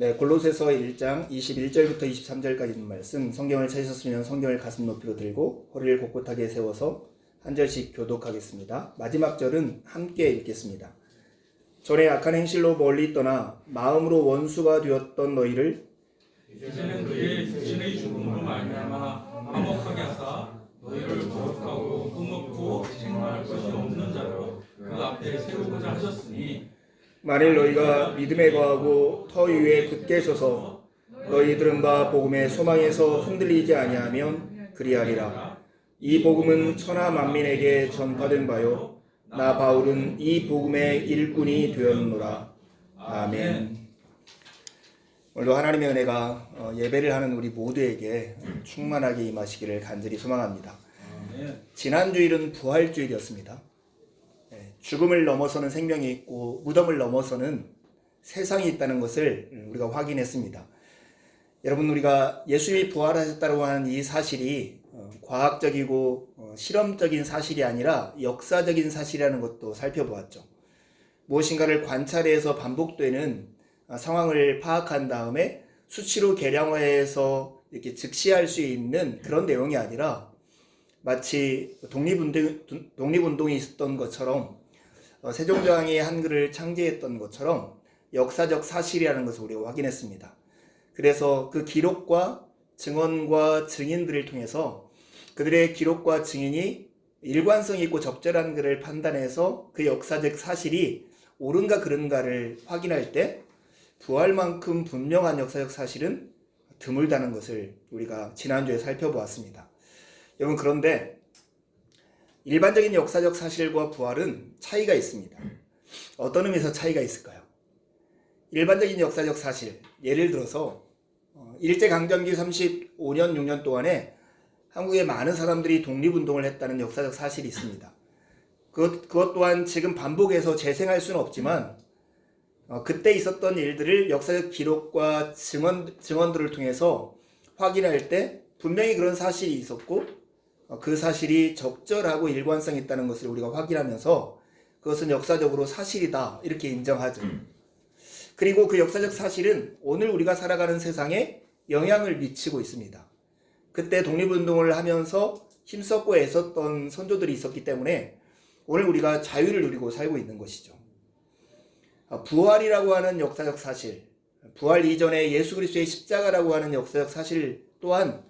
네, 골로새서 1장 21절부터 23절까지 있는 말씀, 성경을 찾으셨으면 성경을 가슴 높이로 들고 허리를 곳곳하게 세워서 한 절씩 교독하겠습니다. 마지막 절은 함께 읽겠습니다. 전에 악한 행실로 멀리 떠나 마음으로 원수가 되었던 너희를 이제는 그의 자신의 죽음으로 말미암아 화목하게 하사 너희를 거룩하고 끊놓고 책망할 것이 없는 자로 그 앞에 세우고자 하셨으니, 만일 너희가 믿음에 거하고 터 위에 굳게 서서 너희 들은 바 복음의 소망에서 흔들리지 아니하면 그리하리라. 이 복음은 천하 만민에게 전파된 바요 나 바울은 이 복음의 일꾼이 되었노라. 아멘. 오늘도 하나님의 은혜가 예배를 하는 우리 모두에게 충만하게 임하시기를 간절히 소망합니다. 지난주일은 부활주일이었습니다. 죽음을 넘어서는 생명이 있고 무덤을 넘어서는 세상이 있다는 것을 우리가 확인했습니다. 여러분, 우리가 예수님이 부활하셨다고 하는 이 사실이 과학적이고 실험적인 사실이 아니라 역사적인 사실이라는 것도 살펴보았죠. 무엇인가를 관찰해서 반복되는 상황을 파악한 다음에 수치로 계량화해서 이렇게 즉시할 수 있는 그런 내용이 아니라 마치 독립운동이 있었던 것처럼 세종대왕이 한글을 창제했던 것처럼 역사적 사실이라는 것을 우리가 확인했습니다. 그래서 그 기록과 증언과 증인들을 통해서 그들의 기록과 증인이 일관성 있고 적절한 글을 판단해서 그 역사적 사실이 옳은가 그른가를 확인할 때 부활만큼 분명한 역사적 사실은 드물다는 것을 우리가 지난주에 살펴보았습니다. 여러분, 그런데 일반적인 역사적 사실과 부활은 차이가 있습니다. 어떤 의미에서 차이가 있을까요? 일반적인 역사적 사실, 예를 들어서 일제강점기 35년, 6년 동안에 한국의 많은 사람들이 독립운동을 했다는 역사적 사실이 있습니다. 그것 또한 지금 반복해서 재생할 수는 없지만 그때 있었던 일들을 역사적 기록과 증언들을 통해서 확인할 때 분명히 그런 사실이 있었고 그 사실이 적절하고 일관성 있다는 것을 우리가 확인하면서 그것은 역사적으로 사실이다 이렇게 인정하죠. 그리고 그 역사적 사실은 오늘 우리가 살아가는 세상에 영향을 미치고 있습니다. 그때 독립운동을 하면서 힘썼고 애썼던 선조들이 있었기 때문에 오늘 우리가 자유를 누리고 살고 있는 것이죠. 부활이라고 하는 역사적 사실, 부활 이전에 예수 그리스도의 십자가라고 하는 역사적 사실 또한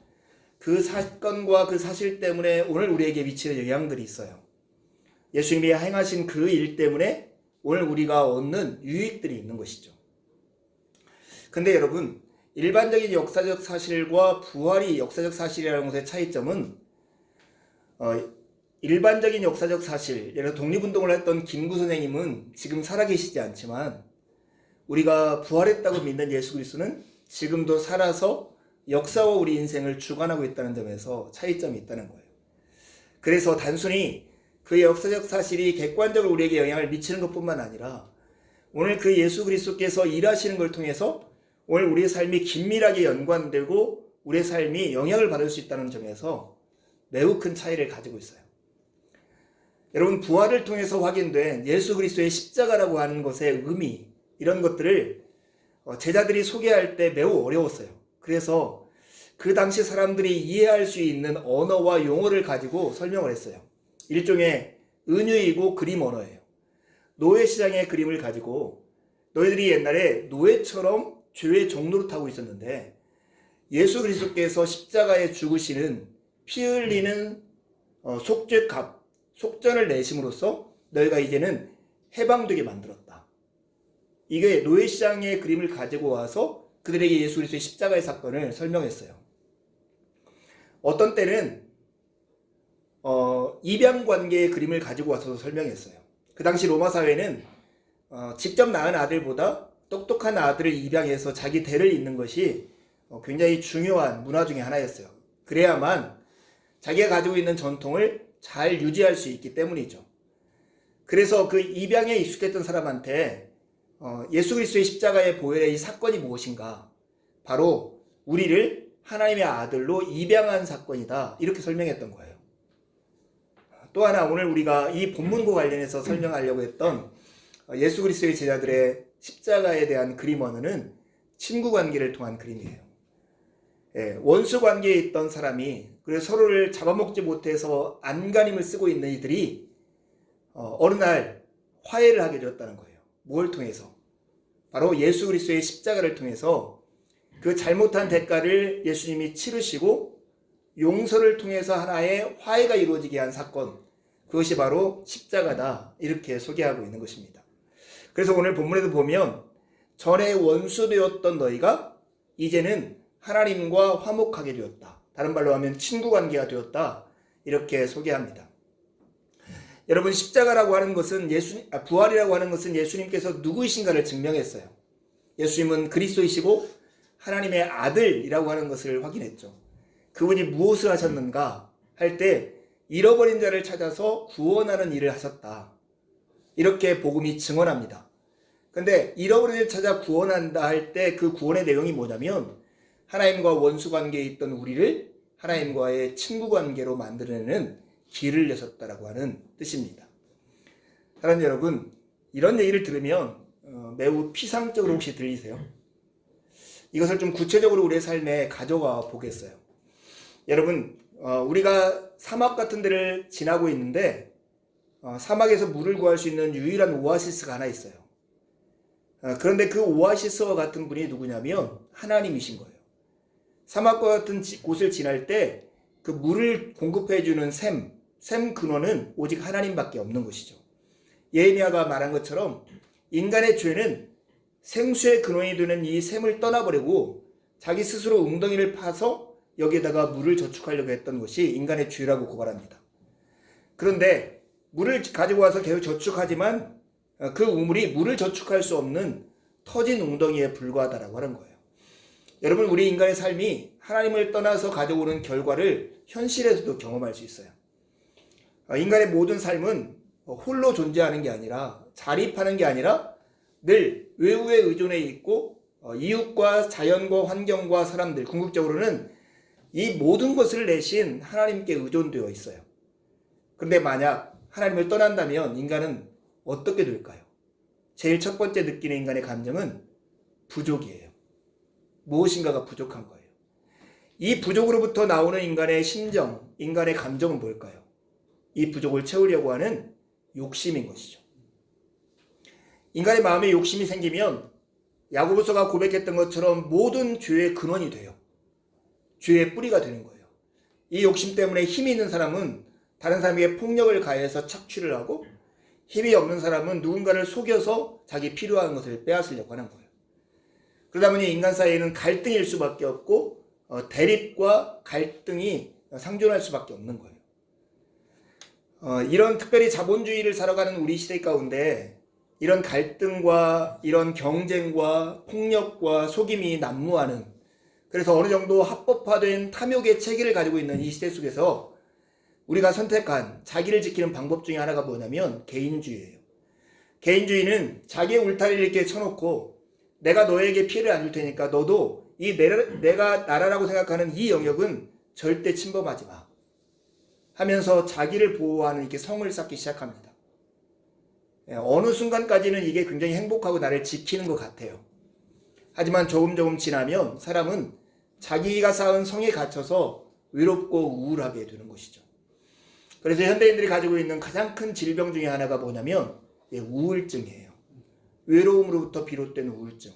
그 사건과 그 사실 때문에 오늘 우리에게 미치는 영향들이 있어요. 예수님이 행하신 그 일 때문에 오늘 우리가 얻는 유익들이 있는 것이죠. 근데 여러분, 일반적인 역사적 사실과 부활이 역사적 사실이라는 것의 차이점은 일반적인 역사적 사실, 예를 들어 독립운동을 했던 김구 선생님은 지금 살아계시지 않지만 우리가 부활했다고 믿는 예수 그리스도는 지금도 살아서 역사와 우리 인생을 주관하고 있다는 점에서 차이점이 있다는 거예요. 그래서 단순히 그 역사적 사실이 객관적으로 우리에게 영향을 미치는 것뿐만 아니라 오늘 그 예수 그리스도께서 일하시는 걸 통해서 오늘 우리의 삶이 긴밀하게 연관되고 우리의 삶이 영향을 받을 수 있다는 점에서 매우 큰 차이를 가지고 있어요. 여러분, 부활을 통해서 확인된 예수 그리스도의 십자가라고 하는 것의 의미, 이런 것들을 제자들이 소개할 때 매우 어려웠어요. 그래서 그 당시 사람들이 이해할 수 있는 언어와 용어를 가지고 설명을 했어요. 일종의 은유이고 그림 언어예요. 노예시장의 그림을 가지고 너희들이 옛날에 노예처럼 죄의 종노릇 하고 있었는데 예수 그리스도께서 십자가에 죽으시는 피 흘리는 속죄값, 속전을 내심으로써 너희가 이제는 해방되게 만들었다. 이게 노예시장의 그림을 가지고 와서 그들에게 예수 그리스도의 십자가의 사건을 설명했어요. 어떤 때는 입양관계의 그림을 가지고 와서 설명했어요. 그 당시 로마 사회는 직접 낳은 아들보다 똑똑한 아들을 입양해서 자기 대를 잇는 것이 굉장히 중요한 문화 중에 하나였어요. 그래야만 자기가 가지고 있는 전통을 잘 유지할 수 있기 때문이죠. 그래서 그 입양에 익숙했던 사람한테 예수 그리스도의 십자가의 보혈의 이 사건이 무엇인가? 바로 우리를 하나님의 아들로 입양한 사건이다. 이렇게 설명했던 거예요. 또 하나, 오늘 우리가 이 본문과 관련해서 설명하려고 했던 예수 그리스도의 제자들의 십자가에 대한 그림 언어는 친구 관계를 통한 그림이에요. 원수 관계에 있던 사람이 그래서 서로를 잡아먹지 못해서 안간힘을 쓰고 있는 이들이 어느 날 화해를 하게 되었다는 거예요. 뭘 통해서? 바로 예수 그리스도의 십자가를 통해서 그 잘못한 대가를 예수님이 치르시고 용서를 통해서 하나의 화해가 이루어지게 한 사건, 그것이 바로 십자가다, 이렇게 소개하고 있는 것입니다. 그래서 오늘 본문에도 보면 전에 원수되었던 너희가 이제는 하나님과 화목하게 되었다, 다른 말로 하면 친구 관계가 되었다, 이렇게 소개합니다. 여러분, 십자가라고 하는 것은 부활이라고 하는 것은 예수님께서 누구이신가를 증명했어요. 예수님은 그리스도이시고 하나님의 아들이라고 하는 것을 확인했죠. 그분이 무엇을 하셨는가 할 때 잃어버린 자를 찾아서 구원하는 일을 하셨다, 이렇게 복음이 증언합니다. 근데 잃어버린 자를 찾아 구원한다 할 때 그 구원의 내용이 뭐냐면 하나님과 원수 관계에 있던 우리를 하나님과의 친구 관계로 만들어내는 길을 여셨다라고 하는 뜻입니다. 사랑하는 여러분, 이런 얘기를 들으면 매우 피상적으로 혹시 들리세요? 이것을 좀 구체적으로 우리의 삶에 가져가 보겠어요. 여러분, 우리가 사막 같은 데를 지나고 있는데 사막에서 물을 구할 수 있는 유일한 오아시스가 하나 있어요. 그런데 그 오아시스와 같은 분이 누구냐면 하나님이신 거예요. 사막과 같은 곳을 지날 때 그 물을 공급해주는 샘 근원은 오직 하나님밖에 없는 것이죠. 예레미야가 말한 것처럼 인간의 죄는 생수의 근원이 되는 이 샘을 떠나버리고 자기 스스로 웅덩이를 파서 여기에다가 물을 저축하려고 했던 것이 인간의 죄라고 고발합니다. 그런데 물을 가지고 와서 계속 저축하지만 그 우물이 물을 저축할 수 없는 터진 웅덩이에 불과하다라고 하는 거예요. 여러분, 우리 인간의 삶이 하나님을 떠나서 가져오는 결과를 현실에서도 경험할 수 있어요. 인간의 모든 삶은 홀로 존재하는 게 아니라, 자립하는 게 아니라 늘 외부에 의존해 있고 이웃과 자연과 환경과 사람들, 궁극적으로는 이 모든 것을 내신 하나님께 의존되어 있어요. 그런데 만약 하나님을 떠난다면 인간은 어떻게 될까요? 제일 첫 번째 느끼는 인간의 감정은 부족이에요. 무엇인가가 부족한 거예요. 이 부족으로부터 나오는 인간의 심정, 인간의 감정은 뭘까요? 이 부족을 채우려고 하는 욕심인 것이죠. 인간의 마음에 욕심이 생기면 야고보서가 고백했던 것처럼 모든 죄의 근원이 돼요. 죄의 뿌리가 되는 거예요. 이 욕심 때문에 힘이 있는 사람은 다른 사람에게 폭력을 가해서 착취를 하고, 힘이 없는 사람은 누군가를 속여서 자기 필요한 것을 빼앗으려고 하는 거예요. 그러다 보니 인간 사이에는 갈등일 수밖에 없고 대립과 갈등이 상존할 수밖에 없는 거예요. 이런 특별히 자본주의를 살아가는 우리 시대 가운데 이런 갈등과 이런 경쟁과 폭력과 속임이 난무하는, 그래서 어느 정도 합법화된 탐욕의 체계를 가지고 있는 이 시대 속에서 우리가 선택한 자기를 지키는 방법 중에 하나가 뭐냐면 개인주의예요. 개인주의는 자기의 울타리를 이렇게 쳐놓고 내가 너에게 피해를 안 줄 테니까 너도 이 내가 나라라고 생각하는 이 영역은 절대 침범하지 마 하면서 자기를 보호하는 이렇게 성을 쌓기 시작합니다. 어느 순간까지는 이게 굉장히 행복하고 나를 지키는 것 같아요. 하지만 조금 지나면 사람은 자기가 쌓은 성에 갇혀서 외롭고 우울하게 되는 것이죠. 그래서 현대인들이 가지고 있는 가장 큰 질병 중에 하나가 뭐냐면 우울증이에요. 외로움으로부터 비롯된 우울증.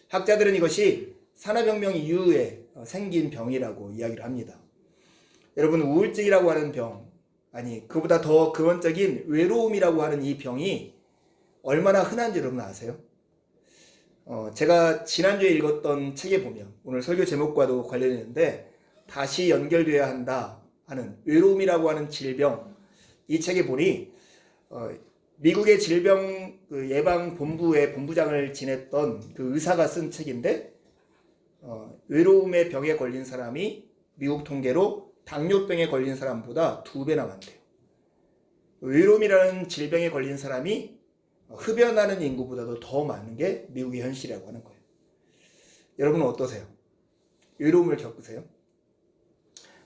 학자들은 이것이 산업혁명 이후에 생긴 병이라고 이야기를 합니다. 여러분, 우울증이라고 하는 병, 아니 그보다 더 근원적인 외로움이라고 하는 이 병이 얼마나 흔한지 여러분 아세요? 제가 지난주에 읽었던 책에 보면, 오늘 설교 제목과도 관련있는데 다시 연결되어야 한다 하는 외로움이라고 하는 질병, 이 책에 보니 미국의 질병 예방본부의 본부장을 지냈던 그 의사가 쓴 책인데, 외로움의 병에 걸린 사람이 미국 통계로 당뇨병에 걸린 사람보다 2배나 많대요. 외로움이라는 질병에 걸린 사람이 흡연하는 인구보다도 더 많은 게 미국의 현실이라고 하는 거예요. 여러분은 어떠세요? 외로움을 겪으세요?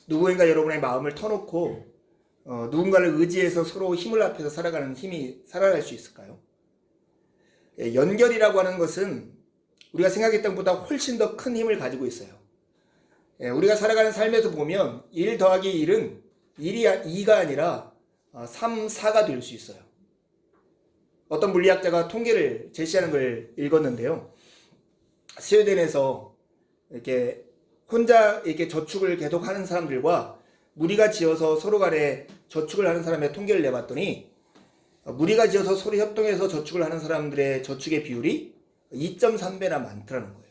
누구인가 여러분의 마음을 터놓고 누군가를 의지해서 서로 힘을 합해서 살아갈 수 있을까요? 연결이라고 하는 것은 우리가 생각했던 것보다 훨씬 더 큰 힘을 가지고 있어요. 우리가 살아가는 삶에서 보면 1 더하기 1은 2가 아니라 3, 4가 될 수 있어요. 어떤 물리학자가 통계를 제시하는 걸 읽었는데요. 스웨덴에서 이렇게 혼자 이렇게 저축을 계속 하는 사람들과 무리가 지어서 서로 간에 저축을 하는 사람의 통계를 내봤더니 무리가 지어서 서로 협동해서 저축을 하는 사람들의 저축의 비율이 2.3배나 많더라는 거예요.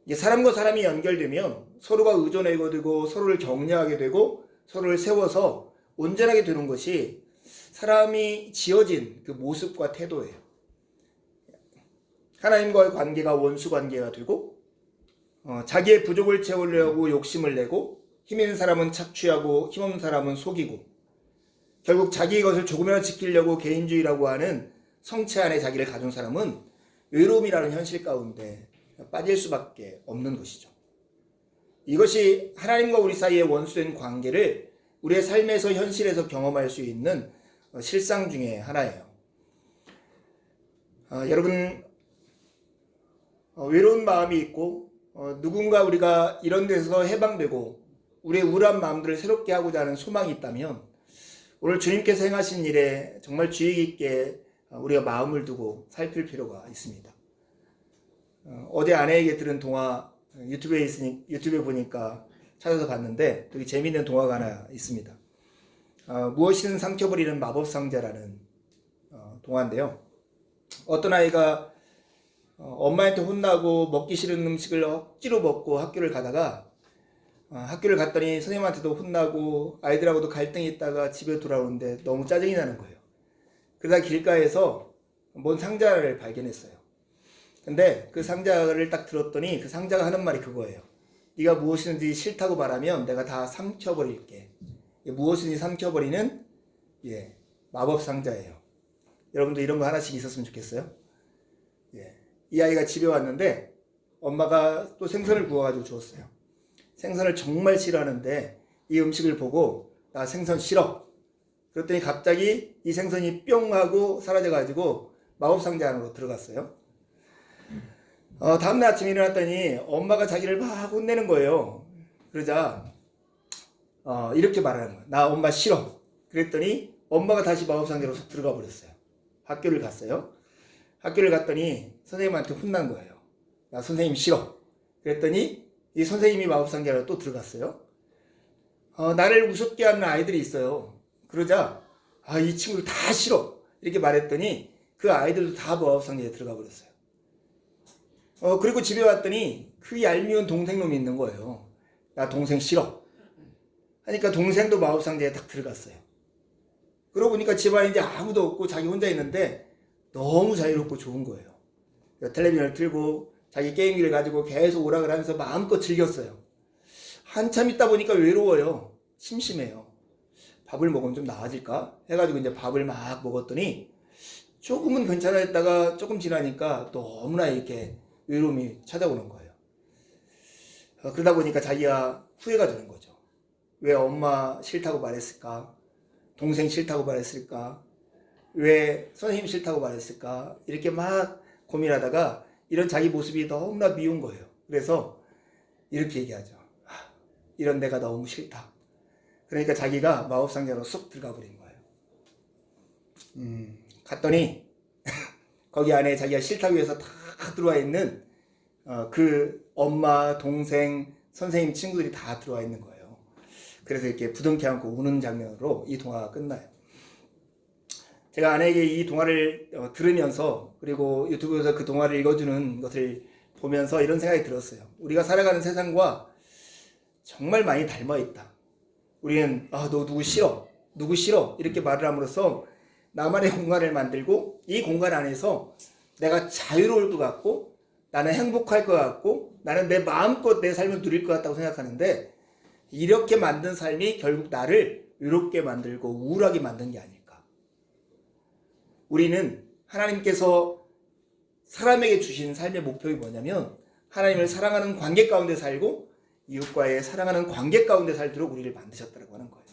이게 사람과 사람이 연결되면 서로가 의존하게 되고 서로를 격려하게 되고 서로를 세워서 온전하게 되는 것이 사람이 지어진 그 모습과 태도예요. 하나님과의 관계가 원수 관계가 되고 자기의 부족을 채우려고 욕심을 내고 힘 있는 사람은 착취하고 힘없는 사람은 속이고 결국 자기의 것을 조금이라도 지키려고 개인주의라고 하는 성체 안에 자기를 가진 사람은 외로움이라는 현실 가운데 빠질 수밖에 없는 것이죠. 이것이 하나님과 우리 사이의 원수된 관계를 우리의 삶에서 현실에서 경험할 수 있는 실상 중에 하나예요. 여러분 외로운 마음이 있고 누군가 우리가 이런 데서 해방되고 우리의 우울한 마음들을 새롭게 하고자 하는 소망이 있다면 오늘 주님께서 행하신 일에 정말 주의 깊게 우리가 마음을 두고 살필 필요가 있습니다. 어제 아내에게 들은 동화 유튜브에 보니까 찾아서 봤는데 되게 재미있는 동화가 하나 있습니다. 무엇이든 삼켜버리는 마법상자라는 동화인데요. 어떤 아이가 엄마한테 혼나고 먹기 싫은 음식을 억지로 먹고 학교를 가다가 학교를 갔더니 선생님한테도 혼나고 아이들하고도 갈등이 있다가 집에 돌아오는데 너무 짜증이 나는 거예요. 그러다 길가에서 뭔 상자를 발견했어요. 근데 그 상자를 딱 들었더니 그 상자가 하는 말이 그거예요. 네가 무엇이든지 싫다고 말하면 내가 다 삼켜버릴게. 무엇이든지 삼켜버리는 마법 상자예요. 여러분도 이런 거 하나씩 있었으면 좋겠어요. 이 아이가 집에 왔는데 엄마가 또 생선을 구워가지고 주었어요. 생선을 정말 싫어하는데 이 음식을 보고 나 생선 싫어. 그랬더니 갑자기 이 생선이 뿅 하고 사라져가지고 마법 상자 안으로 들어갔어요. 다음날 아침에 일어났더니 엄마가 자기를 막 혼내는 거예요. 그러자 이렇게 말하는 거예요. 나 엄마 싫어. 그랬더니 엄마가 다시 마법 상자로 들어가 버렸어요. 학교를 갔어요. 학교를 갔더니 선생님한테 혼난 거예요. 나 선생님 싫어. 그랬더니 이 선생님이 마법 상자로 또 들어갔어요. 나를 우습게 하는 아이들이 있어요. 그러자 이 친구들 다 싫어. 이렇게 말했더니 그 아이들도 다 마법 상자에 들어가 버렸어요. 그리고 집에 왔더니 그 얄미운 동생놈이 있는 거예요. 나 동생 싫어. 하니까 동생도 마법 상자에 딱 들어갔어요. 그러고 보니까 집안에 이제 아무도 없고 자기 혼자 있는데 너무 자유롭고 좋은 거예요. 텔레비전을 틀고 자기 게임기를 가지고 계속 오락을 하면서 마음껏 즐겼어요. 한참 있다 보니까 외로워요. 심심해요. 밥을 먹으면 좀 나아질까? 해가지고 이제 밥을 막 먹었더니 조금은 괜찮았다가 조금 지나니까 너무나 이렇게 외로움이 찾아오는 거예요. 그러다 보니까 자기가 후회가 되는 거죠. 왜 엄마 싫다고 말했을까? 동생 싫다고 말했을까? 왜 선생님 싫다고 말했을까? 이렇게 막 고민하다가 이런 자기 모습이 너무나 미운 거예요. 그래서 이렇게 얘기하죠. 이런 내가 너무 싫다. 그러니까 자기가 마법상자로 쑥 들어가 버린 거예요. 갔더니 거기 안에 자기가 싫다고 해서 다 들어와 있는 그 엄마, 동생, 선생님, 친구들이 다 들어와 있는 거예요. 그래서 이렇게 부둥켜 안고 우는 장면으로 이 동화가 끝나요. 제가 아내에게 이 동화를 들으면서 그리고 유튜브에서 그 동화를 읽어주는 것을 보면서 이런 생각이 들었어요. 우리가 살아가는 세상과 정말 많이 닮아 있다. 우리는 너 누구 싫어? 누구 싫어? 이렇게 말을 함으로써 나만의 공간을 만들고 이 공간 안에서 내가 자유로울 것 같고 나는 행복할 것 같고 나는 내 마음껏 내 삶을 누릴 것 같다고 생각하는데 이렇게 만든 삶이 결국 나를 외롭게 만들고 우울하게 만든 게 아닐까. 우리는 하나님께서 사람에게 주신 삶의 목표가 뭐냐면 하나님을 사랑하는 관계 가운데 살고 이웃과의 사랑하는 관계 가운데 살도록 우리를 만드셨다고 하는 거예요.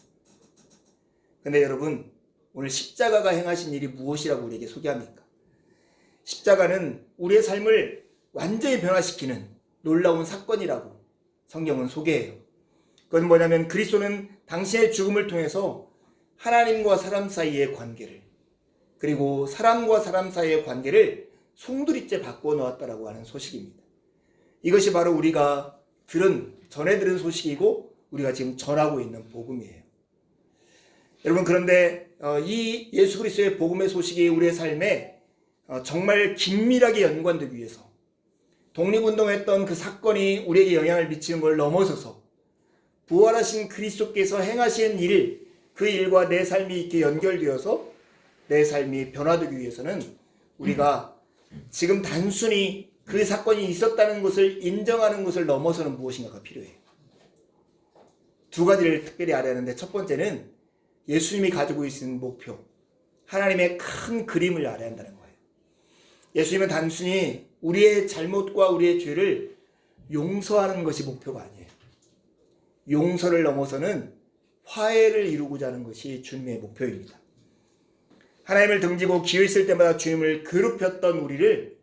근데 여러분 오늘 십자가가 행하신 일이 무엇이라고 우리에게 소개합니까? 십자가는 우리의 삶을 완전히 변화시키는 놀라운 사건이라고 성경은 소개해요. 그건 뭐냐면 그리스도는 당신의 죽음을 통해서 하나님과 사람 사이의 관계를, 그리고 사람과 사람 사이의 관계를 송두리째 바꾸어 놓았다라고 하는 소식입니다. 이것이 바로 우리가 전해 들은 소식이고 우리가 지금 전하고 있는 복음이에요. 여러분, 그런데 이 예수 그리스도의 복음의 소식이 우리의 삶에 정말 긴밀하게 연관되기 위해서, 독립운동했던 그 사건이 우리에게 영향을 미치는 걸 넘어서서 부활하신 그리스도께서 행하신 일, 그 일과 내 삶이 이렇게 연결되어서 내 삶이 변화되기 위해서는 우리가 지금 단순히 그 사건이 있었다는 것을 인정하는 것을 넘어서는 무엇인가가 필요해요. 두 가지를 특별히 알아야 하는데, 첫 번째는 예수님이 가지고 있는 목표, 하나님의 큰 그림을 알아야 한다는 거예요. 예수님은 단순히 우리의 잘못과 우리의 죄를 용서하는 것이 목표가 아니에요. 용서를 넘어서는 화해를 이루고자 하는 것이 주님의 목표입니다. 하나님을 등지고 기회 있을 때마다 주님을 괴롭혔던 우리를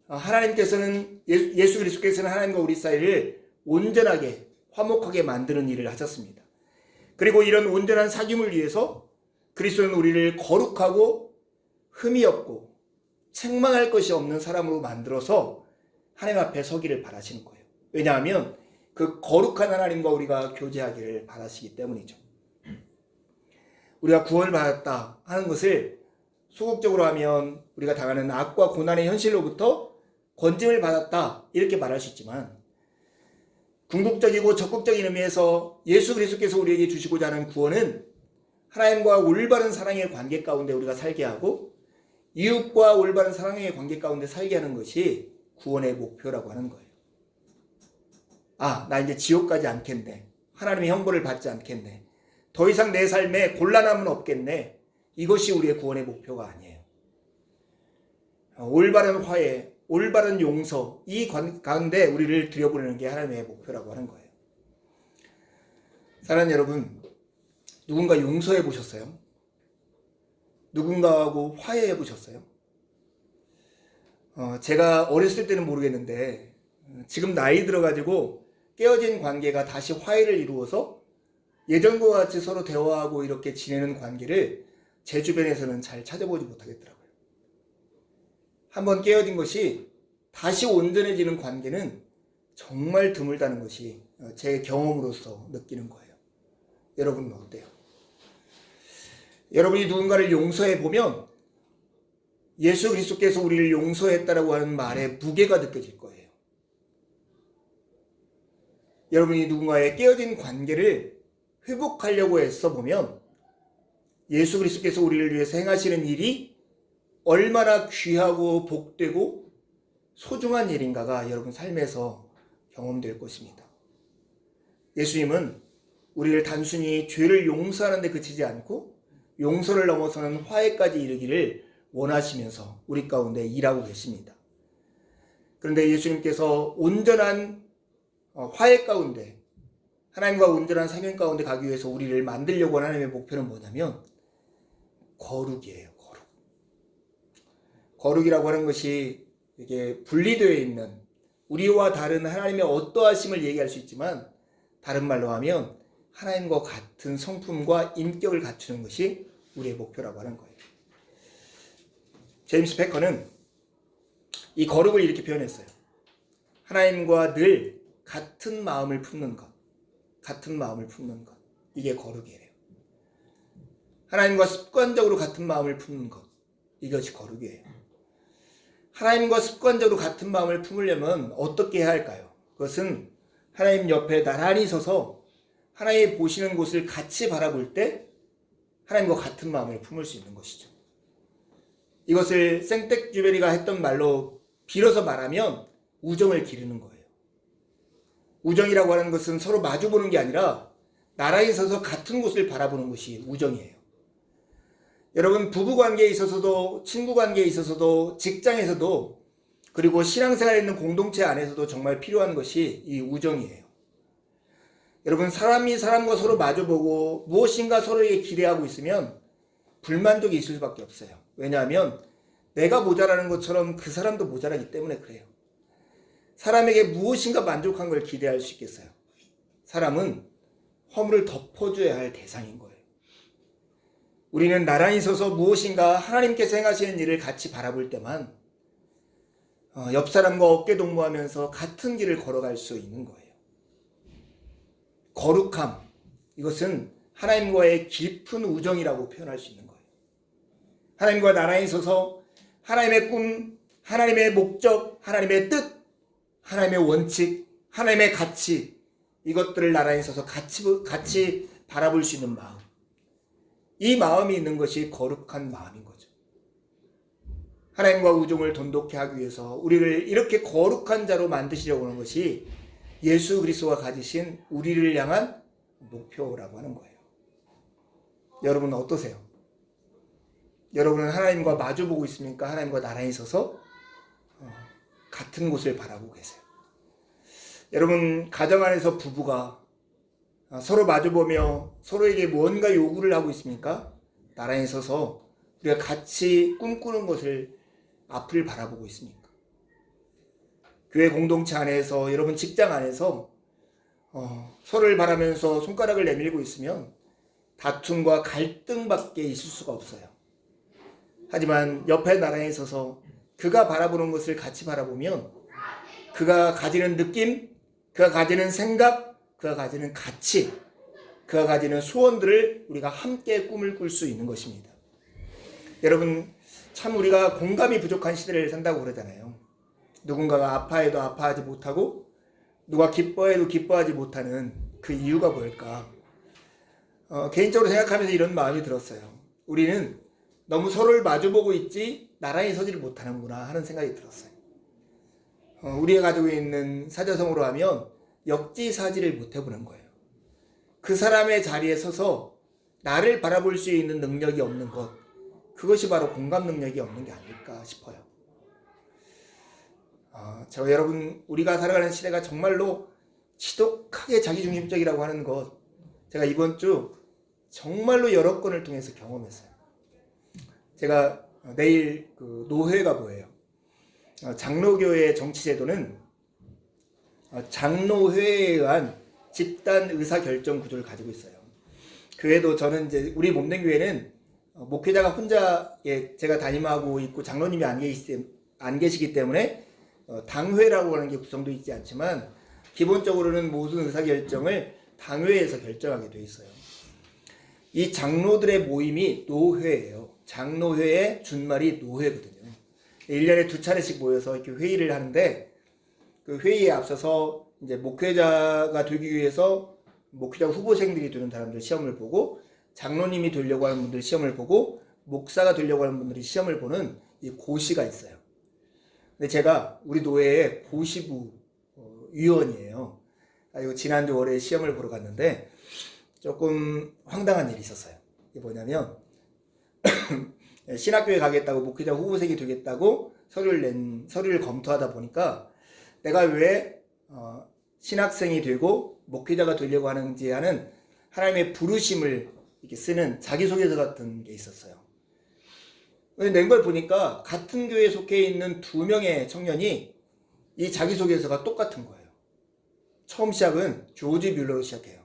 하나님께서는, 예수 그리스도께서는 하나님과 우리 사이를 온전하게 화목하게 만드는 일을 하셨습니다. 그리고 이런 온전한 사귐을 위해서 그리스도는 우리를 거룩하고 흠이 없고 책망할 것이 없는 사람으로 만들어서 하나님 앞에 서기를 바라시는 거예요. 왜냐하면 그 거룩한 하나님과 우리가 교제하기를 바라시기 때문이죠. 우리가 구원을 받았다 하는 것을 소극적으로 하면 우리가 당하는 악과 고난의 현실로부터 건짐을 받았다 이렇게 말할 수 있지만, 궁극적이고 적극적인 의미에서 예수 그리스도께서 우리에게 주시고자 하는 구원은 하나님과 올바른 사랑의 관계 가운데 우리가 살게 하고 이웃과 올바른 사랑의 관계 가운데 살게 하는 것이 구원의 목표라고 하는 거예요. 나 이제 지옥 가지 않겠네. 하나님의 형벌을 받지 않겠네. 더 이상 내 삶에 곤란함은 없겠네. 이것이 우리의 구원의 목표가 아니에요. 올바른 화해, 올바른 용서, 이 가운데 우리를 들여보내는 게 하나님의 목표라고 하는 거예요. 사랑하는 여러분, 누군가 용서해 보셨어요? 누군가하고 화해해 보셨어요? 제가 어렸을 때는 모르겠는데 지금 나이 들어가지고 깨어진 관계가 다시 화해를 이루어서 예전과 같이 서로 대화하고 이렇게 지내는 관계를 제 주변에서는 잘 찾아보지 못하겠더라고요. 한번 깨어진 것이 다시 온전해지는 관계는 정말 드물다는 것이 제 경험으로서 느끼는 거예요. 여러분은 어때요? 여러분이 누군가를 용서해 보면 예수 그리스도께서 우리를 용서했다라고 하는 말에 무게가 느껴질 거예요. 여러분이 누군가의 깨어진 관계를 회복하려고 애써 보면 예수 그리스도께서 우리를 위해서 행하시는 일이 얼마나 귀하고 복되고 소중한 일인가가 여러분 삶에서 경험될 것입니다. 예수님은 우리를 단순히 죄를 용서하는 데 그치지 않고 용서를 넘어서는 화해까지 이르기를 원하시면서 우리 가운데 일하고 계십니다. 그런데 예수님께서 온전한 화해 가운데, 하나님과 온전한 사귐 가운데 가기 위해서 우리를 만들려고 하는 하나님의 목표는 뭐냐면 거룩이에요. 거룩이라고 하는 것이 이게 분리되어 있는 우리와 다른 하나님의 어떠하심을 얘기할 수 있지만, 다른 말로 하면 하나님과 같은 성품과 인격을 갖추는 것이 우리의 목표라고 하는 거예요. 제임스 패커는 이 거룩을 이렇게 표현했어요. 하나님과 늘 같은 마음을 품는 것, 같은 마음을 품는 것, 이게 거룩이에요. 하나님과 습관적으로 같은 마음을 품는 것, 이것이 거룩이에요. 하나님과 습관적으로 같은 마음을 품으려면 어떻게 해야 할까요? 그것은 하나님 옆에 나란히 서서 하나님 보시는 곳을 같이 바라볼 때 하나님과 같은 마음을 품을 수 있는 것이죠. 이것을 생텍쥐베리가 했던 말로 빌어서 말하면 우정을 기르는 거예요. 우정이라고 하는 것은 서로 마주보는 게 아니라 나란히 서서 같은 곳을 바라보는 것이 우정이에요. 여러분, 부부관계에 있어서도, 친구관계에 있어서도, 직장에서도, 그리고 신앙생활에 있는 공동체 안에서도 정말 필요한 것이 이 우정이에요. 여러분, 사람이 사람과 서로 마주보고 무엇인가 서로에게 기대하고 있으면 불만족이 있을 수밖에 없어요. 왜냐하면 내가 모자라는 것처럼 그 사람도 모자라기 때문에 그래요. 사람에게 무엇인가 만족한 걸 기대할 수 있겠어요? 사람은 허물을 덮어줘야 할 대상인 거예요. 우리는 나란히 서서 무엇인가 하나님께서 행하시는 일을 같이 바라볼 때만 옆 사람과 어깨 동무하면서 같은 길을 걸어갈 수 있는 거예요. 거룩함, 이것은 하나님과의 깊은 우정이라고 표현할 수 있는 거예요. 하나님과 나란히 서서 하나님의 꿈, 하나님의 목적, 하나님의 뜻, 하나님의 원칙, 하나님의 가치, 이것들을 나란히 서서 같이 바라볼 수 있는 마음, 이 마음이 있는 것이 거룩한 마음인 거죠. 하나님과 우정을 돈독히 하기 위해서 우리를 이렇게 거룩한 자로 만드시려고 하는 것이 예수 그리스도가 가지신 우리를 향한 목표라고 하는 거예요. 여러분은 어떠세요? 여러분은 하나님과 마주보고 있습니까? 하나님과 나란히 서서 같은 곳을 바라보고 계세요. 여러분, 가정 안에서 부부가 서로 마주보며 서로에게 뭔가 요구를 하고 있습니까? 나란히 서서 우리가 같이 꿈꾸는 것을 앞을 바라보고 있습니까? 교회 공동체 안에서, 여러분 직장 안에서 서로를 바라면서 손가락을 내밀고 있으면 다툼과 갈등밖에 있을 수가 없어요. 하지만 옆에 나란히 서서 그가 바라보는 것을 같이 바라보면 그가 가지는 느낌, 그가 가지는 생각, 그가 가지는 가치, 그가 가지는 소원들을 우리가 함께 꿈을 꿀 수 있는 것입니다. 여러분, 참 우리가 공감이 부족한 시대를 산다고 그러잖아요. 누군가가 아파해도 아파하지 못하고 누가 기뻐해도 기뻐하지 못하는 그 이유가 뭘까? 개인적으로 생각하면서 이런 마음이 들었어요. 우리는 너무 서로를 마주보고 있지 나란히 서지를 못하는구나 하는 생각이 들었어요. 우리가 가지고 있는 사자성어로 하면 역지사지를 못해보는 거예요. 그 사람의 자리에 서서 나를 바라볼 수 있는 능력이 없는 것, 그것이 바로 공감 능력이 없는 게 아닐까 싶어요. 여러분, 우리가 살아가는 시대가 정말로 지독하게 자기중심적이라고 하는 것, 제가 이번 주 정말로 여러 건을 통해서 경험했어요. 제가 내일 노회가 뭐예요? 장로교의 정치제도는 장로회에 의한 집단 의사결정 구조를 가지고 있어요. 교회도 저는 이제 우리 몸된 교회는 목회자가 혼자 제가 담임하고 있고 장로님이 안 계시기 때문에 당회라고 하는 게 구성되어 있지 않지만 기본적으로는 모든 의사결정을 당회에서 결정하게 되어 있어요. 이 장로들의 모임이 노회예요. 장로회의 준말이 노회거든요. 1년에 2차례씩 모여서 이렇게 회의를 하는데 그 회의에 앞서서 이제 목회자가 되기 위해서 목회자 후보생들이 되는 사람들 시험을 보고 장로님이 되려고 하는 분들 시험을 보고 목사가 되려고 하는 분들이 시험을 보는 이 고시가 있어요. 근데 제가 우리 노회의 고시부 위원이에요. 이거 지난주 월요일에 시험을 보러 갔는데 조금 황당한 일이 있었어요. 이게 뭐냐면 신학교에 가겠다고 목회자 후보생이 되겠다고 서류를 검토하다 보니까 내가 왜 신학생이 되고 목회자가 되려고 하는지 하는 하나님의 부르심을 이렇게 쓰는 자기소개서 같은 게 있었어요. 낸 걸 보니까 같은 교회에 속해 있는 2명의 청년이 이 자기소개서가 똑같은 거예요. 처음 시작은 조지 뮬러로 시작해요.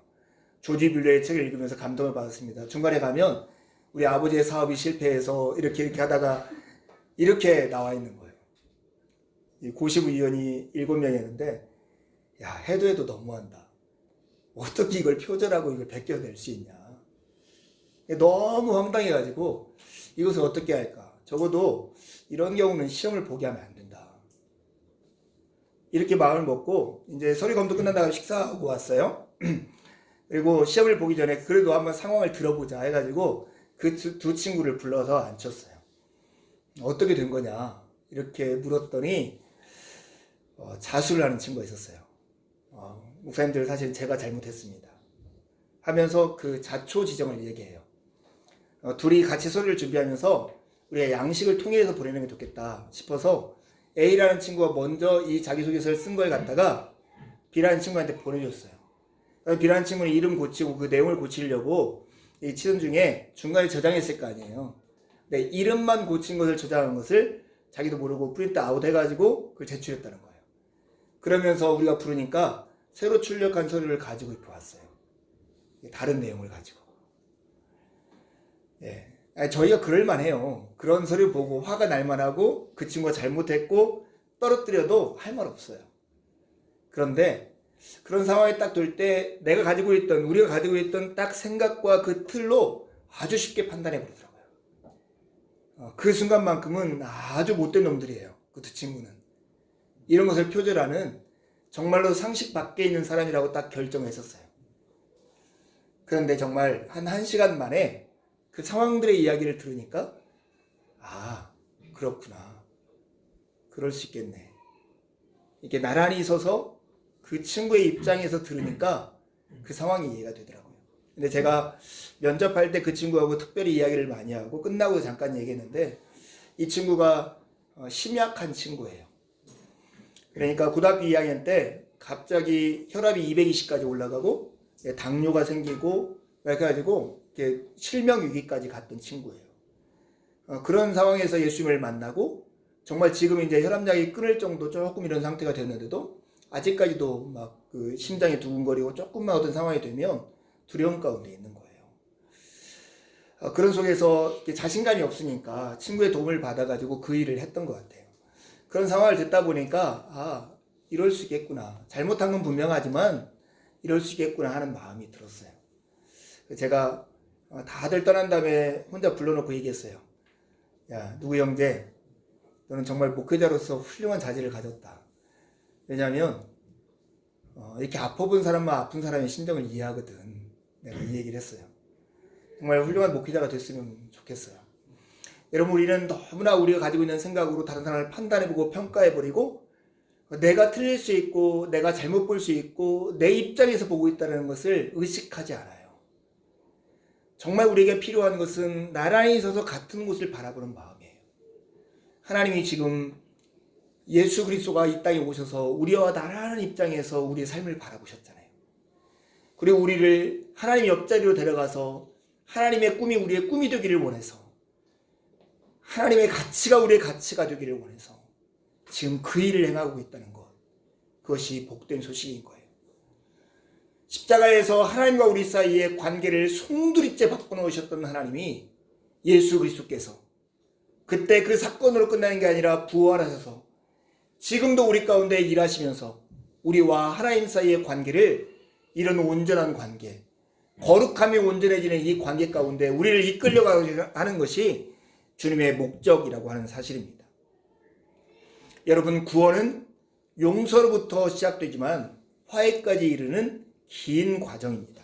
조지 뮬러의 책을 읽으면서 감동을 받았습니다. 중간에 가면 우리 아버지의 사업이 실패해서 이렇게 하다가 이렇게 나와 있는 거예요. 이 고시부 위원이 7명이었는데 야, 해도 너무한다. 어떻게 이걸 표절하고 이걸 베껴낼 수 있냐. 너무 황당해가지고 이것을 어떻게 할까. 적어도 이런 경우는 시험을 보게 하면 안 된다. 이렇게 마음을 먹고 이제 서류 검토 끝난다고 식사하고 왔어요. 그리고 시험을 보기 전에 그래도 한번 상황을 들어보자 해가지고 그 두 친구를 불러서 앉혔어요. 어떻게 된 거냐 이렇게 물었더니 자수를 하는 친구가 있었어요. 목사님들 사실 제가 잘못했습니다 하면서 그 자초 지정을 얘기해요. 둘이 같이 서류를 준비하면서 우리가 양식을 통일해서 보내는 게 좋겠다 싶어서 A라는 친구가 먼저 이 자기소개서를 쓴 걸 갖다가 B라는 친구한테 보내줬어요. B라는 친구는 이름 고치고 그 내용을 고치려고 이 치던 중에 중간에 저장했을 거 아니에요. 근데 이름만 고친 것을 저장한 것을 자기도 모르고 프린트 아웃 해가지고 그걸 제출했다는 거예요. 그러면서 우리가 부르니까 새로 출력한 서류를 가지고 왔어요. 다른 내용을 가지고. 예. 저희가 그럴만해요. 그런 서류 보고 화가 날만하고 그 친구가 잘못했고 떨어뜨려도 할 말 없어요. 그런데 그런 상황에 딱 될 때 내가 가지고 있던, 우리가 가지고 있던 딱 생각과 그 틀로 아주 쉽게 판단해 버리더라고요. 그 순간만큼은 아주 못된 놈들이에요. 그 두 친구는. 이런 것을 표절하는 정말로 상식 밖에 있는 사람이라고 딱 결정했었어요. 그런데 정말 한 1시간 만에 그 상황들의 이야기를 들으니까 아, 그렇구나. 그럴 수 있겠네. 이렇게 나란히 서서 그 친구의 입장에서 들으니까 그 상황이 이해가 되더라고요. 근데 제가 면접할 때 그 친구하고 특별히 이야기를 많이 하고 끝나고 잠깐 얘기했는데 이 친구가 심약한 친구예요. 그러니까 고등학교 2학년 때 갑자기 혈압이 220까지 올라가고 당뇨가 생기고 그래가지고 실명 위기까지 갔던 친구예요. 그런 상황에서 예수님을 만나고 정말 지금 이제 혈압약이 끊을 정도 조금 이런 상태가 됐는데도 아직까지도 막 그 심장이 두근거리고 조금만 어떤 상황이 되면 두려움 가운데 있는 거예요. 그런 속에서 자신감이 없으니까 친구의 도움을 받아가지고 그 일을 했던 것 같아요. 그런 상황을 듣다 보니까 아, 이럴 수 있겠구나. 잘못한 건 분명하지만 이럴 수 있겠구나 하는 마음이 들었어요. 제가 다들 떠난 다음에 혼자 불러놓고 얘기했어요. 야, 누구 형제, 너는 정말 목회자로서 훌륭한 자질을 가졌다. 왜냐하면 이렇게 아파본 사람만 아픈 사람의 심정을 이해하거든. 내가 이 얘기를 했어요. 정말 훌륭한 목회자가 됐으면 좋겠어요. 여러분, 우리는 너무나 우리가 가지고 있는 생각으로 다른 사람을 판단해보고 평가해버리고 내가 틀릴 수 있고 내가 잘못 볼 수 있고 내 입장에서 보고 있다는 것을 의식하지 않아요. 정말 우리에게 필요한 것은 나란히 서서 같은 곳을 바라보는 마음이에요. 하나님이 지금 예수 그리스도가 이 땅에 오셔서 우리와 나라는 입장에서 우리의 삶을 바라보셨잖아요. 그리고 우리를 하나님 옆자리로 데려가서 하나님의 꿈이 우리의 꿈이 되기를 원해서 하나님의 가치가 우리의 가치가 되기를 원해서 지금 그 일을 행하고 있다는 것, 그것이 복된 소식인 거예요. 십자가에서 하나님과 우리 사이의 관계를 송두리째 바꿔놓으셨던 하나님이 예수 그리스도께서 그때 그 사건으로 끝나는 게 아니라 부활하셔서 지금도 우리 가운데 일하시면서 우리와 하나님 사이의 관계를 이런 온전한 관계, 거룩함이 온전해지는 이 관계 가운데 우리를 이끌려가게 하는 것이 주님의 목적이라고 하는 사실입니다. 여러분, 구원은 용서로부터 시작되지만 화해까지 이르는 긴 과정입니다.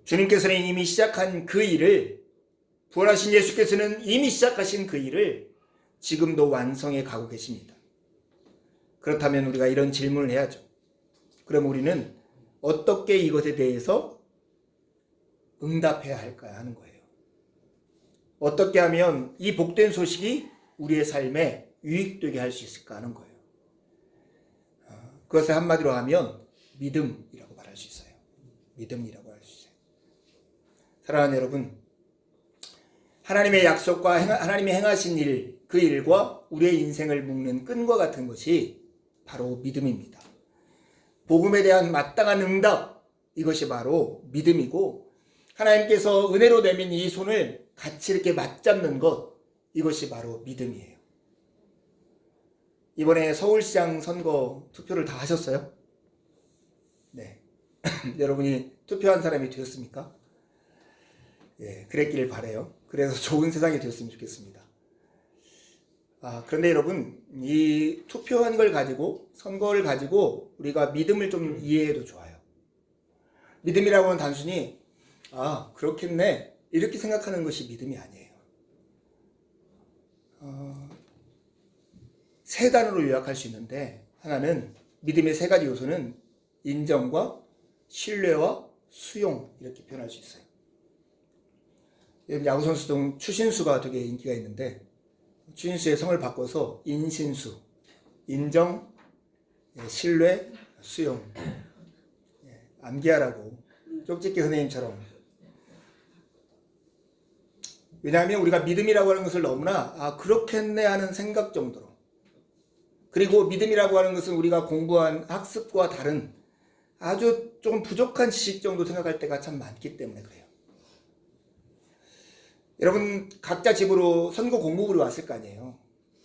주님께서는 이미 시작한 그 일을, 부활하신 예수께서는 이미 시작하신 그 일을 지금도 완성해 가고 계십니다. 그렇다면 우리가 이런 질문을 해야죠. 그럼 우리는 어떻게 이것에 대해서 응답해야 할까 하는 거예요. 어떻게 하면 이 복된 소식이 우리의 삶에 유익되게 할 수 있을까 하는 거예요. 그것을 한마디로 하면 믿음이라고 말할 수 있어요. 믿음이라고 할 수 있어요. 사랑하는 여러분, 하나님의 약속과 하나님이 행하신 일, 그 일과 우리의 인생을 묶는 끈과 같은 것이 바로 믿음입니다. 복음에 대한 마땅한 응답, 이것이 바로 믿음이고 하나님께서 은혜로 내민 이 손을 같이 이렇게 맞잡는 것, 이것이 바로 믿음이에요. 이번에 서울시장 선거 투표를 다 하셨어요? 네. 여러분이 투표한 사람이 되었습니까? 예, 그랬기를 바라요. 그래서 좋은 세상이 되었으면 좋겠습니다. 그런데 여러분, 이 투표한 걸 가지고, 선거를 가지고 우리가 믿음을 좀 이해해도 좋아요. 믿음이라고 하면 단순히 그렇겠네 이렇게 생각하는 것이 믿음이 아니에요. 세 단어로 요약할 수 있는데, 하나는 믿음의 세 가지 요소는 인정과 신뢰와 수용, 이렇게 표현할 수 있어요. 야구선수 중 추신수가 되게 인기가 있는데 추신수의 성을 바꿔서 인신수, 인정, 신뢰, 수용, 암기하라고 쪽집게 선생님처럼. 왜냐하면 우리가 믿음이라고 하는 것을 너무나 그렇겠네 하는 생각 정도로, 그리고 믿음이라고 하는 것은 우리가 공부한 학습과 다른 아주 조금 부족한 지식 정도 생각할 때가 참 많기 때문에 그래요. 여러분 각자 집으로 선거 공보물이 왔을 거 아니에요.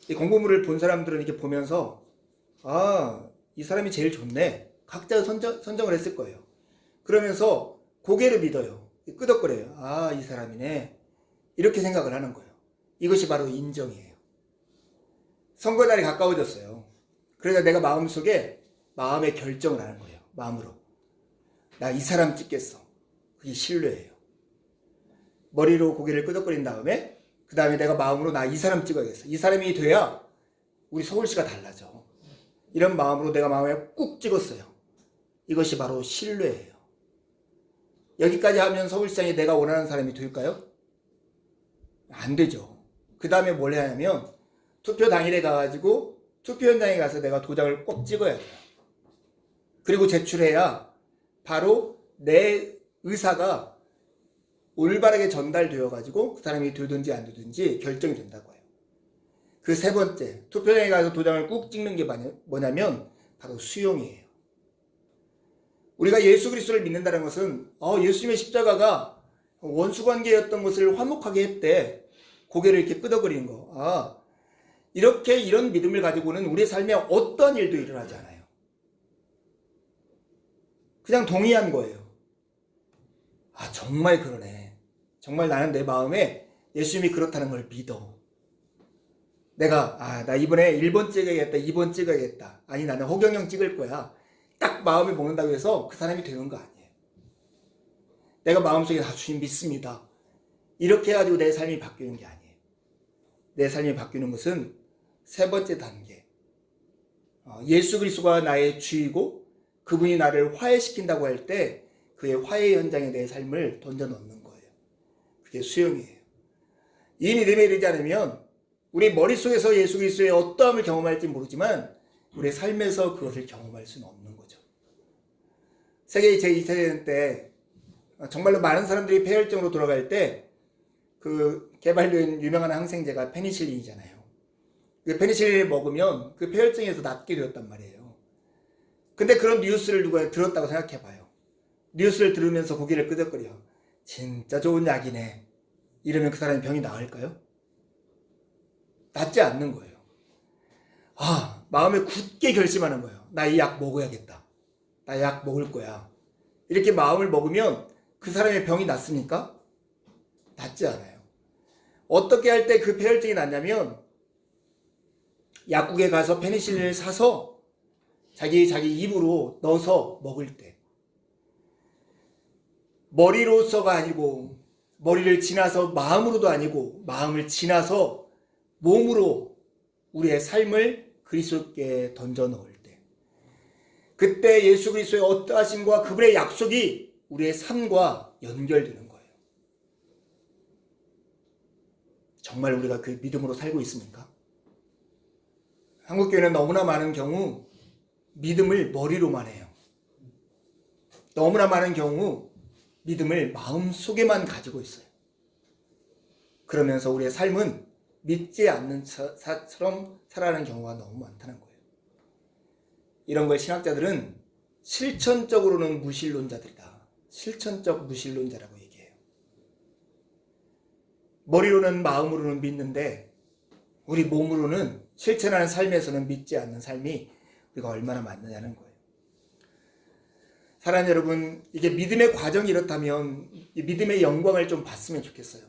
이 공보물을 본 사람들은 이렇게 보면서 이 사람이 제일 좋네. 각자 선정을 했을 거예요. 그러면서 고개를 믿어요. 끄덕거려요. 이 사람이네. 이렇게 생각을 하는 거예요. 이것이 바로 인정이에요. 선거날이 가까워졌어요. 그러니까 내가 마음속에 마음의 결정을 하는 거예요. 마음으로. 나 이 사람 찍겠어. 그게 신뢰예요. 머리로 고개를 끄덕거린 다음에 그 다음에 내가 마음으로 나 이 사람 찍어야겠어. 이 사람이 돼야 우리 서울시가 달라져. 이런 마음으로 내가 마음에 꾹 찍었어요. 이것이 바로 신뢰예요. 여기까지 하면 서울시장에 내가 원하는 사람이 될까요? 안 되죠. 그 다음에 뭘 해야 하냐면 투표 당일에 가가지고 투표 현장에 가서 내가 도장을 꼭 찍어야 돼요. 그리고 제출해야 바로 내 의사가 올바르게 전달되어 가지고 그 사람이 되든지 안 되든지 결정이 된다고 해요. 그 세 번째, 투표장에 가서 도장을 꾹 찍는 게 뭐냐면 바로 수용이에요. 우리가 예수 그리스도를 믿는다는 것은 예수님의 십자가가 원수관계였던 것을 화목하게 했대. 고개를 이렇게 끄덕거리는 거. 이렇게 이런 믿음을 가지고는 우리의 삶에 어떠한 일도 일어나지 않아요. 그냥 동의한 거예요. 정말 그러네. 정말 나는 내 마음에 예수님이 그렇다는 걸 믿어. 내가 나 이번에 1번 찍어야겠다, 2번 찍어야겠다. 아니 나는 허경영 찍을 거야. 딱 마음에 먹는다고 해서 그 사람이 되는 거 아니에요. 내가 마음속에 주님 믿습니다. 이렇게 해가지고 내 삶이 바뀌는 게 아니에요. 내 삶이 바뀌는 것은 세 번째 단계. 예수 그리스도가 나의 주이고 그분이 나를 화해시킨다고 할 때 그의 화해 현장에 내 삶을 던져넣는 거예요. 그게 수용이에요. 이 믿음에 이르지 않으면 우리 머릿속에서 예수 그리스도의 어떠함을 경험할지 모르지만 우리의 삶에서 그것을 경험할 수는 없는 거죠. 세계 제2차대전 때 정말로 많은 사람들이 폐혈증으로 돌아갈 때 그 개발된 유명한 항생제가 페니실린이잖아요. 그 페니실린을 먹으면 그 폐혈증에서 낫게 되었단 말이에요. 근데 그런 뉴스를 누가 들었다고 생각해봐요. 뉴스를 들으면서 고개를 끄덕거려. 진짜 좋은 약이네. 이러면 그 사람의 병이 나을까요? 낫지 않는 거예요. 마음에 굳게 결심하는 거예요. 나 이 약 먹어야겠다. 나 약 먹을 거야. 이렇게 마음을 먹으면 그 사람의 병이 낫습니까? 낫지 않아요. 어떻게 할 때 그 폐혈증이 낫냐면 약국에 가서 페니실린을 사서 자기 입으로 넣어서 먹을 때 머리로서가 아니고 머리를 지나서 마음으로도 아니고 마음을 지나서 몸으로 우리의 삶을 그리스도께 던져 넣을 때 그때 예수 그리스도의 어떠하심과 그분의 약속이 우리의 삶과 연결되는 거예요. 정말 우리가 그 믿음으로 살고 있습니까? 한국교회는 너무나 많은 경우 믿음을 머리로만 해요. 너무나 많은 경우 믿음을 마음속에만 가지고 있어요. 그러면서 우리의 삶은 믿지 않는 사처럼 살아가는 경우가 너무 많다는 거예요. 이런 걸 신학자들은 실천적으로는 무신론자들이다. 실천적 무신론자라고 얘기해요. 머리로는 마음으로는 믿는데 우리 몸으로는 실천하는 삶에서는 믿지 않는 삶이 우리가 얼마나 많느냐는 거예요. 사랑하는 여러분, 이게 믿음의 과정이 이렇다면 이 믿음의 영광을 좀 봤으면 좋겠어요.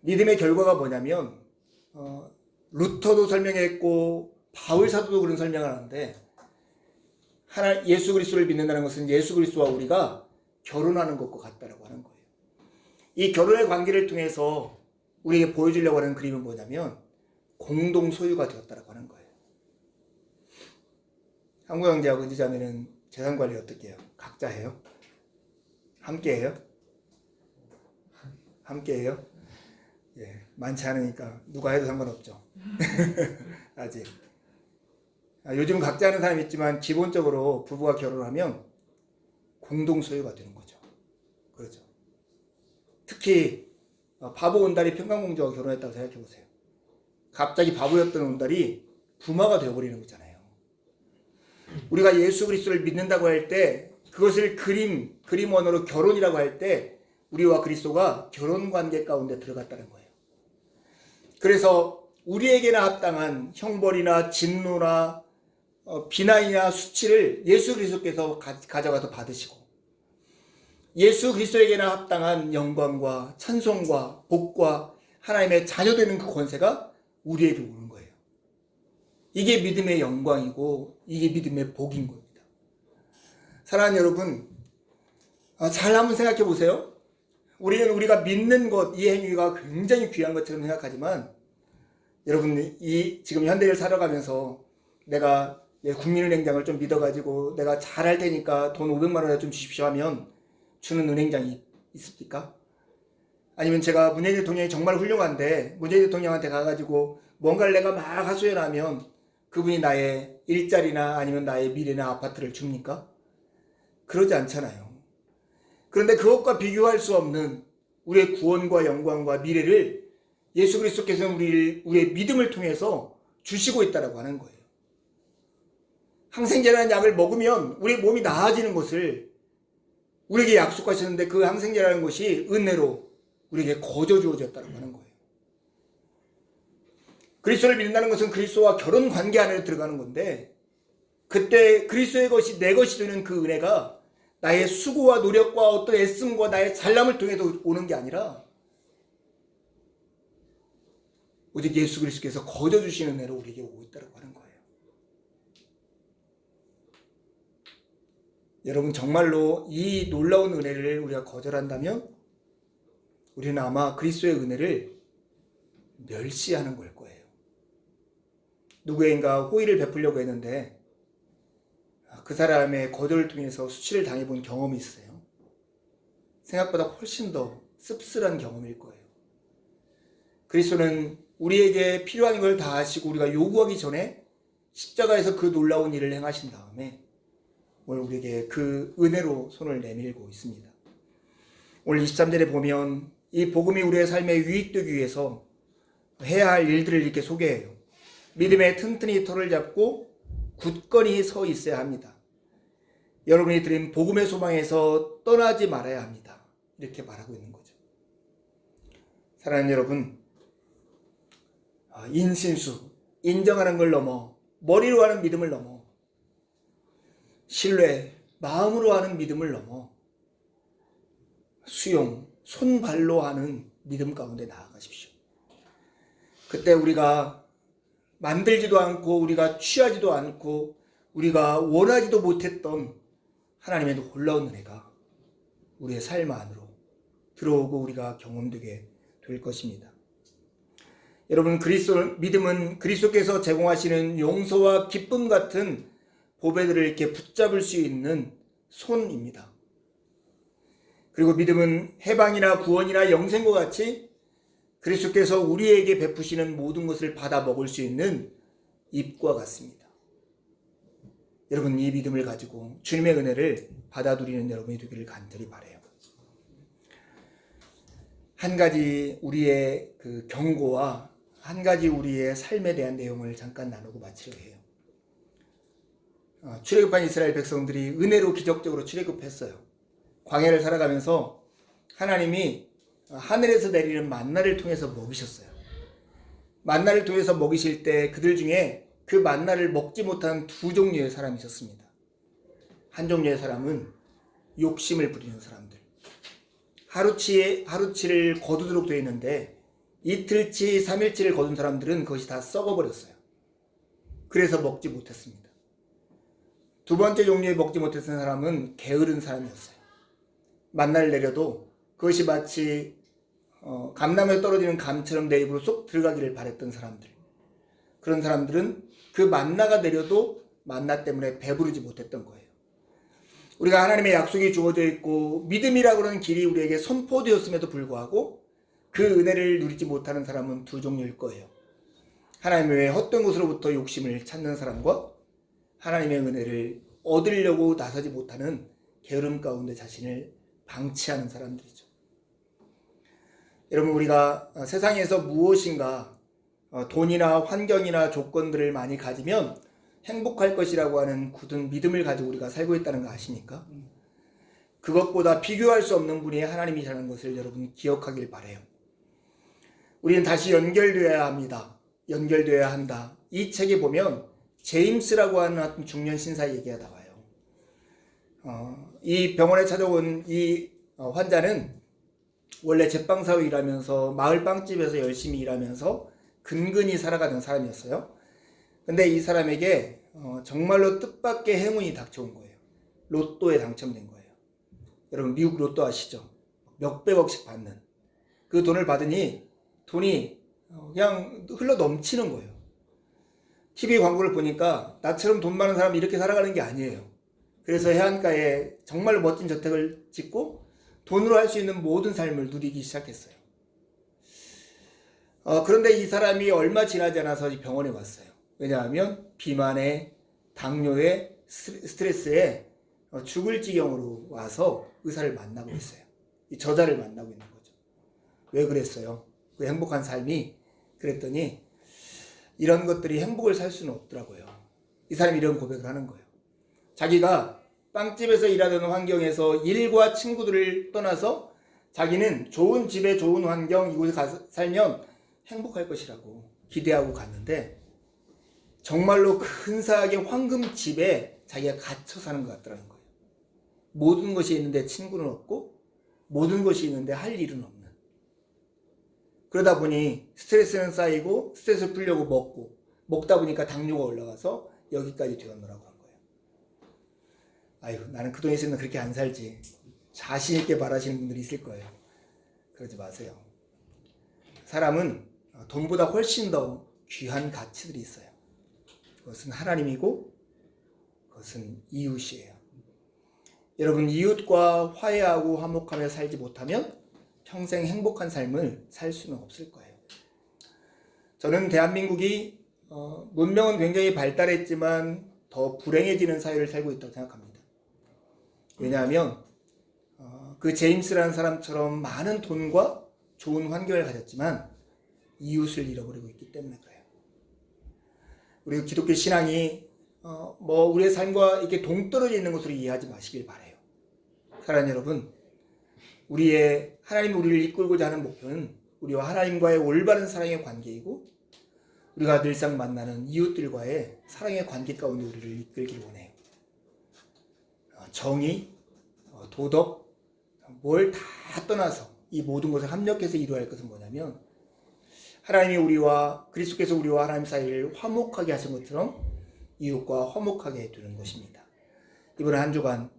믿음의 결과가 뭐냐면 루터도 설명했고 바울 사도도 그런 설명을 하는데 예수 그리스도를 믿는다는 것은 예수 그리스도와 우리가 결혼하는 것과 같다라고 하는 거예요. 이 결혼의 관계를 통해서 우리에게 보여주려고 하는 그림은 뭐냐면 공동 소유가 되었다라고 하는 거예요. 한국 형제하고 은지자매는 재산 관리 어떻게 해요? 각자 해요? 함께 해요? 함께 해요? 예, 많지 않으니까 누가 해도 상관없죠. 아직. 요즘 각자 하는 사람이 있지만 기본적으로 부부가 결혼하면 공동 소유가 되는 거죠. 그렇죠. 특히 바보 온달이 평강공주와 결혼했다고 생각해 보세요. 갑자기 바보였던 온달이 부마가 되어버리는 거잖아요. 우리가 예수 그리스도를 믿는다고 할 때 그것을 그림 언어로 결혼이라고 할 때 우리와 그리스도가 결혼 관계 가운데 들어갔다는 거예요. 그래서 우리에게나 합당한 형벌이나 진노나 비난이나 수치를 예수 그리스도께서 가져가서 받으시고 예수 그리스도에게나 합당한 영광과 찬송과 복과 하나님의 자녀되는 그 권세가 우리에게 오는 거예요. 이게 믿음의 영광이고 이게 믿음의 복인 겁니다. 사랑하는 여러분, 잘 한번 생각해 보세요. 우리는 우리가 믿는 것, 이 행위가 굉장히 귀한 것처럼 생각하지만 여러분, 지금 현대를 살아가면서 내가 국민은행장을 좀 믿어가지고 내가 잘할 테니까 돈 500만 원에 좀 주십시오 하면 주는 은행장이 있습니까? 아니면 제가 문재인 대통령이 정말 훌륭한데 문재인 대통령한테 가가지고 뭔가를 내가 막 하소연하면 그분이 나의 일자리나 아니면 나의 미래나 아파트를 줍니까? 그러지 않잖아요. 그런데 그것과 비교할 수 없는 우리의 구원과 영광과 미래를 예수 그리스도께서는 우리의 믿음을 통해서 주시고 있다고 하는 거예요. 항생제라는 약을 먹으면 우리 몸이 나아지는 것을 우리에게 약속하셨는데 그 항생제라는 것이 은혜로 우리에게 거저 주어졌다고 하는 거예요. 그리스도를 믿는다는 것은 그리스도와 결혼 관계 안에 들어가는 건데 그때 그리스도의 것이 내 것이 되는 그 은혜가 나의 수고와 노력과 어떤 애씀과 나의 잘남을 통해서 오는 게 아니라 오직 예수 그리스도께서 거저 주시는 은혜로 우리에게 오고 있다고 하는 거예요. 여러분, 정말로 이 놀라운 은혜를 우리가 거절한다면 우리는 아마 그리스도의 은혜를 멸시하는 걸 거예요. 누구인가 호의를 베풀려고 했는데 그 사람의 거절을 통해서 수치를 당해본 경험이 있어요. 생각보다 훨씬 더 씁쓸한 경험일 거예요. 그리스도는 우리에게 필요한 걸 다 하시고 우리가 요구하기 전에 십자가에서 그 놀라운 일을 행하신 다음에 오늘 우리에게 그 은혜로 손을 내밀고 있습니다. 오늘 23절에 보면 이 복음이 우리의 삶에 유익되기 위해서 해야 할 일들을 이렇게 소개해요. 믿음에 튼튼히 터를 잡고 굳건히 서 있어야 합니다. 여러분이 드린 복음의 소망에서 떠나지 말아야 합니다. 이렇게 말하고 있는 거죠. 사랑하는 여러분, 인신수, 인정하는 걸 넘어 머리로 하는 믿음을 넘어 신뢰, 마음으로 하는 믿음을 넘어 수용, 손발로 하는 믿음 가운데 나아가십시오. 그때 우리가 만들지도 않고 우리가 취하지도 않고 우리가 원하지도 못했던 하나님의 놀라운 은혜가 우리의 삶 안으로 들어오고 우리가 경험되게 될 것입니다. 여러분, 믿음은 그리스도께서 제공하시는 용서와 기쁨 같은 보배들을 이렇게 붙잡을 수 있는 손입니다. 그리고 믿음은 해방이나 구원이나 영생과 같이 그리스도께서 우리에게 베푸시는 모든 것을 받아 먹을 수 있는 입과 같습니다. 여러분, 이 믿음을 가지고 주님의 은혜를 받아 누리는 여러분이 되기를 간절히 바라요. 한 가지 우리의 그 경고와 한 가지 우리의 삶에 대한 내용을 잠깐 나누고 마치려 해요. 출애굽한 이스라엘 백성들이 은혜로 기적적으로 출애굽했어요. 광야를 살아가면서 하나님이 하늘에서 내리는 만나를 통해서 먹이셨어요. 만나를 통해서 먹이실 때 그들 중에 그 만나를 먹지 못한 두 종류의 사람이 있었습니다. 한 종류의 사람은 욕심을 부리는 사람들. 하루치를 거두도록 되어 있는데 이틀치, 3일치를 거둔 사람들은 그것이 다 썩어버렸어요. 그래서 먹지 못했습니다. 두 번째 종류의 먹지 못했던 사람은 게으른 사람이었어요. 만나를 내려도 그것이 마치 감나무에 떨어지는 감처럼 내 입으로 쏙 들어가기를 바랬던 사람들. 그런 사람들은 그 만나가 내려도 만나 때문에 배부르지 못했던 거예요. 우리가 하나님의 약속이 주어져 있고 믿음이라고 하는 길이 우리에게 선포되었음에도 불구하고 그 은혜를 누리지 못하는 사람은 두 종류일 거예요. 하나님의 외에 헛된 곳으로부터 욕심을 찾는 사람과 하나님의 은혜를 얻으려고 나서지 못하는 게으름 가운데 자신을 방치하는 사람들이죠. 여러분, 우리가 세상에서 무엇인가 돈이나 환경이나 조건들을 많이 가지면 행복할 것이라고 하는 굳은 믿음을 가지고 우리가 살고 있다는 거 아십니까? 그것보다 비교할 수 없는 분이 하나님이라는 것을 여러분 기억하길 바라요. 우리는 다시 연결되어야 합니다. 연결되어야 한다. 이 책에 보면 제임스라고 하는 중년 신사 얘기가 나와요. 이 병원에 찾아온 이 환자는 원래 제빵사로 일하면서 마을 빵집에서 열심히 일하면서 근근히 살아가는 사람이었어요. 근데 이 사람에게 정말로 뜻밖의 행운이 닥쳐온 거예요. 로또에 당첨된 거예요. 여러분 미국 로또 아시죠? 몇백억씩 받는 그 돈을 받으니 돈이 그냥 흘러 넘치는 거예요. TV 광고를 보니까 나처럼 돈 많은 사람이 이렇게 살아가는 게 아니에요. 그래서 해안가에 정말 멋진 저택을 짓고 돈으로 할 수 있는 모든 삶을 누리기 시작했어요. 그런데 이 사람이 얼마 지나지 않아서 이 병원에 왔어요. 왜냐하면 비만에 당뇨에 스트레스에 죽을 지경으로 와서 의사를 만나고 있어요. 이 저자를 만나고 있는 거죠. 왜 그랬어요? 그 행복한 삶이 그랬더니 이런 것들이 행복을 살 수는 없더라고요. 이 사람이 이런 고백을 하는 거예요. 자기가 빵집에서 일하는 환경에서 일과 친구들을 떠나서 자기는 좋은 집에 좋은 환경 이곳에 가서 살면 행복할 것이라고 기대하고 갔는데 정말로 근사하게 황금집에 자기가 갇혀 사는 것 같더라는 거예요. 모든 것이 있는데 친구는 없고 모든 것이 있는데 할 일은 없는. 그러다 보니 스트레스는 쌓이고 스트레스를 풀려고 먹다 보니까 당뇨가 올라가서 여기까지 되었노라고 한 거예요. 아유, 나는 그 돈 있으면 그렇게 안 살지. 자신 있게 말하시는 분들이 있을 거예요. 그러지 마세요. 사람은 돈보다 훨씬 더 귀한 가치들이 있어요. 그것은 하나님이고 그것은 이웃이에요. 여러분 이웃과 화해하고 화목하며 살지 못하면 평생 행복한 삶을 살 수는 없을 거예요. 저는 대한민국이 문명은 굉장히 발달했지만 더 불행해지는 사회를 살고 있다고 생각합니다. 왜냐하면 그 제임스라는 사람처럼 많은 돈과 좋은 환경을 가졌지만 이웃을 잃어버리고 있기 때문에 그래요. 우리 기독교 신앙이 우리의 삶과 이렇게 동떨어져 있는 것으로 이해하지 마시길 바라요. 사랑하는 여러분, 우리의 하나님이 우리를 이끌고자 하는 목표는 우리와 하나님과의 올바른 사랑의 관계이고 우리가 늘상 만나는 이웃들과의 사랑의 관계 가운데 우리를 이끌길 원해요. 정의, 도덕, 뭘 다 떠나서 이 모든 것을 합력해서 이루어야 할 것은 뭐냐면 하나님이 우리와 그리스도께서 우리와 하나님 사이를 화목하게 하신 것처럼 이웃과 화목하게 해두는 것입니다. 이번 한 주간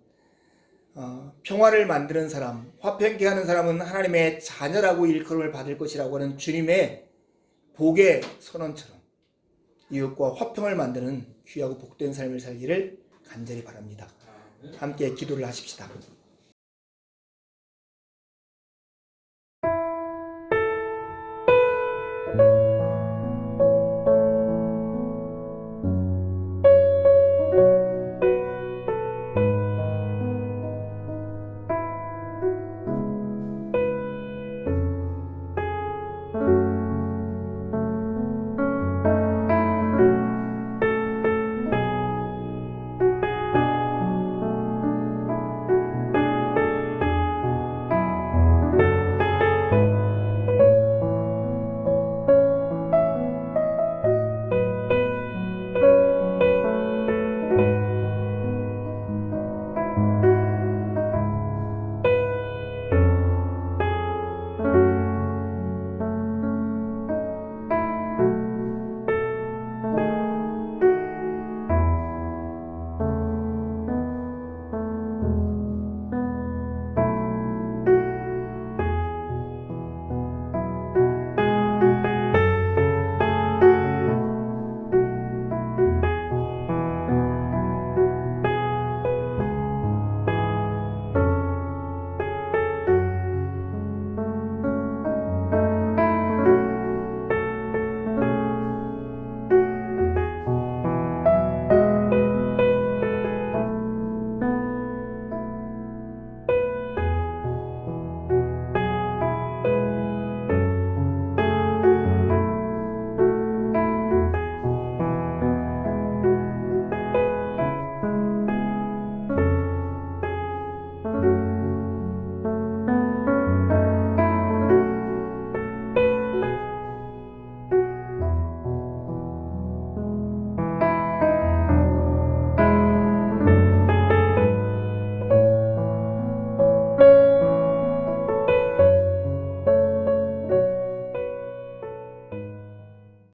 평화를 만드는 사람, 화평케 하는 사람은 하나님의 자녀라고 일컬음을 받을 것이라고 하는 주님의 복의 선언처럼 이웃과 화평을 만드는 귀하고 복된 삶을 살기를 간절히 바랍니다. 함께 기도를 하십시다.